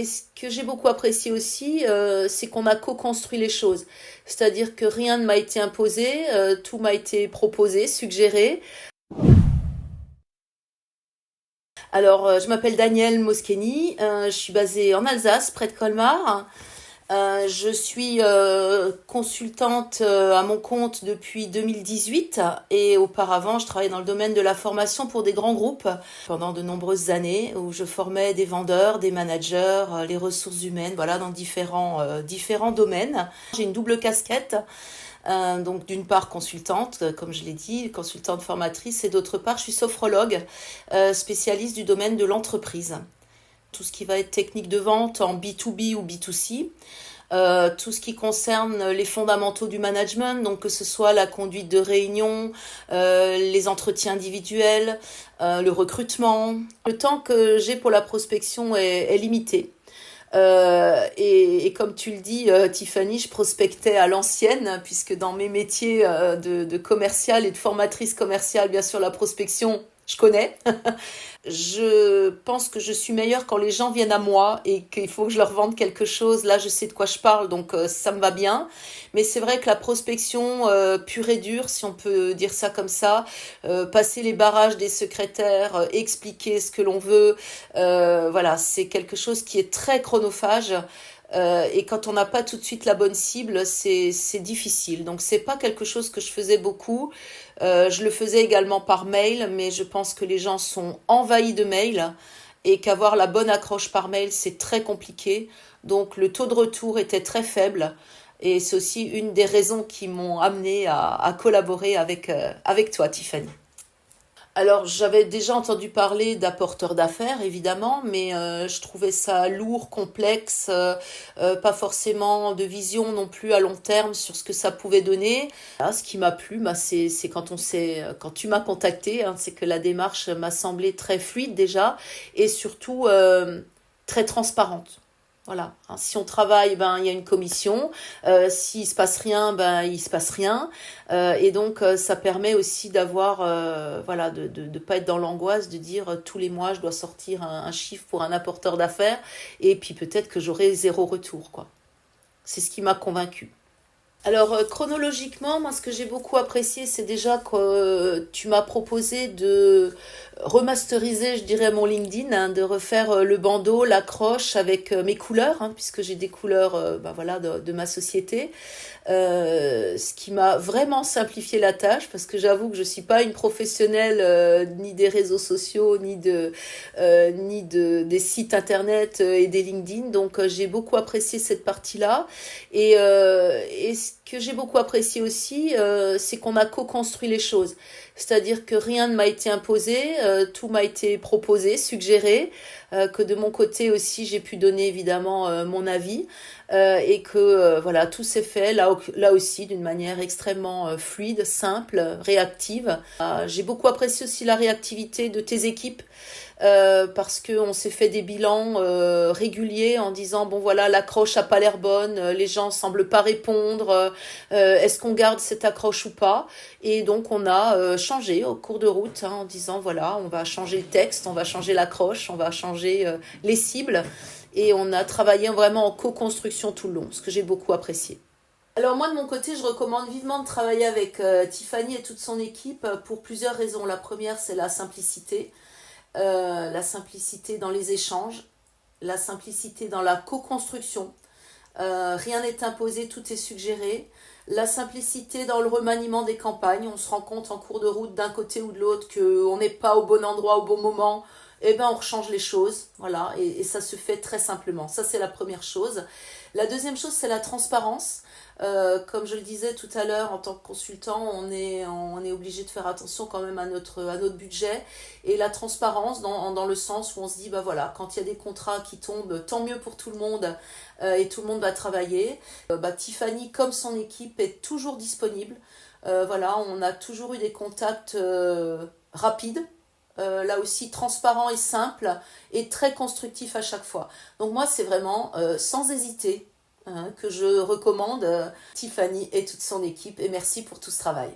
et ce que j'ai beaucoup apprécié aussi, c'est qu'on a co-construit les choses. C'est-à-dire que rien ne m'a été imposé, tout m'a été proposé, suggéré. Alors, je m'appelle Danielle Moscheni, je suis basée en Alsace, près de Colmar. Je suis consultante à mon compte depuis 2018 et auparavant, je travaillais dans le domaine de la formation pour des grands groupes pendant de nombreuses années où je formais des vendeurs, des managers, les ressources humaines, voilà, dans différents domaines. J'ai une double casquette. Donc d'une part consultante, comme je l'ai dit, consultante formatrice, et d'autre part je suis sophrologue, spécialiste du domaine de l'entreprise. Tout ce qui va être technique de vente en B2B ou B2C, tout ce qui concerne les fondamentaux du management, donc que ce soit la conduite de réunion, les entretiens individuels, le recrutement. Le temps que j'ai pour la prospection est limité. Et comme tu le dis, Tiffany, je prospectais à l'ancienne, puisque dans mes métiers de commercial et de formatrice commerciale, bien sûr, la prospection, je connais. Je pense que je suis meilleure quand les gens viennent à moi et qu'il faut que je leur vende quelque chose. Là, je sais de quoi je parle, donc ça me va bien. Mais c'est vrai que la prospection pure et dure, si on peut dire ça comme ça, passer les barrages des secrétaires, expliquer ce que l'on veut, voilà, c'est quelque chose qui est très chronophage. Et quand on n'a pas tout de suite la bonne cible, c'est difficile. Donc c'est pas quelque chose que je faisais beaucoup. Je le faisais également par mail, mais je pense que les gens sont envahis de mails et qu'avoir la bonne accroche par mail, c'est très compliqué. Donc le taux de retour était très faible. Et c'est aussi une des raisons qui m'ont amené à collaborer avec toi, Tiffany. Alors, j'avais déjà entendu parler d'apporteurs d'affaires, évidemment, mais je trouvais ça lourd, complexe, pas forcément de vision non plus à long terme sur ce que ça pouvait donner. Là, ce qui m'a plu, bah, c'est quand tu m'as contacté, hein, c'est que la démarche m'a semblé très fluide déjà et surtout très transparente. Voilà. Hein, si on travaille, ben il y a une commission. S'il se passe rien, ben il se passe rien. Et donc ça permet aussi d'avoir, voilà, de pas être dans l'angoisse de dire tous les mois je dois sortir un chiffre pour un apporteur d'affaires et puis peut-être que j'aurai zéro retour, quoi. C'est ce qui m'a convaincue. Alors chronologiquement, moi ce que j'ai beaucoup apprécié, c'est déjà que tu m'as proposé de remasteriser, je dirais, mon LinkedIn, hein, de refaire le bandeau, l'accroche avec mes couleurs, hein, puisque j'ai des couleurs ben voilà, de ma société. Ce qui m'a vraiment simplifié la tâche, parce que j'avoue que je suis pas une professionnelle ni des réseaux sociaux, ni des sites internet et des LinkedIn. Donc j'ai beaucoup apprécié cette partie-là. Et ce que j'ai beaucoup apprécié aussi, c'est qu'on a co-construit les choses. C'est-à-dire que rien ne m'a été imposé, tout m'a été proposé, suggéré, que de mon côté aussi j'ai pu donner évidemment mon avis, et que voilà, tout s'est fait là aussi d'une manière extrêmement fluide, simple, réactive. J'ai beaucoup apprécié aussi la réactivité de tes équipes, parce qu'on s'est fait des bilans réguliers en disant bon voilà, l'accroche a pas l'air bonne, les gens semblent pas répondre, est-ce qu'on garde cette accroche ou pas, et donc on a changé au cours de route, hein, en disant voilà, on va changer le texte, on va changer l'accroche, on va changer les cibles, et on a travaillé vraiment en co-construction tout le long, ce que j'ai beaucoup apprécié. Alors moi de mon côté, je recommande vivement de travailler avec Tiffany et toute son équipe pour plusieurs raisons. La première, c'est la simplicité dans les échanges, la simplicité dans la co-construction. Rien n'est imposé, tout est suggéré. La simplicité dans le remaniement des campagnes. On se rend compte en cours de route d'un côté ou de l'autre qu'on n'est pas au bon endroit au bon moment. Eh ben on rechange les choses, voilà, et ça se fait très simplement. Ça c'est la première chose. La deuxième chose, c'est la transparence. Comme je le disais tout à l'heure, en tant que consultant, on est obligé de faire attention quand même à notre budget. Et la transparence dans le sens où on se dit, bah voilà, quand il y a des contrats qui tombent, tant mieux pour tout le monde, et tout le monde va travailler. Bah, Tiffany, comme son équipe, est toujours disponible. Voilà, on a toujours eu des contacts rapides. Là aussi transparent et simple et très constructif à chaque fois. Donc moi c'est vraiment sans hésiter, hein, que je recommande Tiffany et toute son équipe, et merci pour tout ce travail.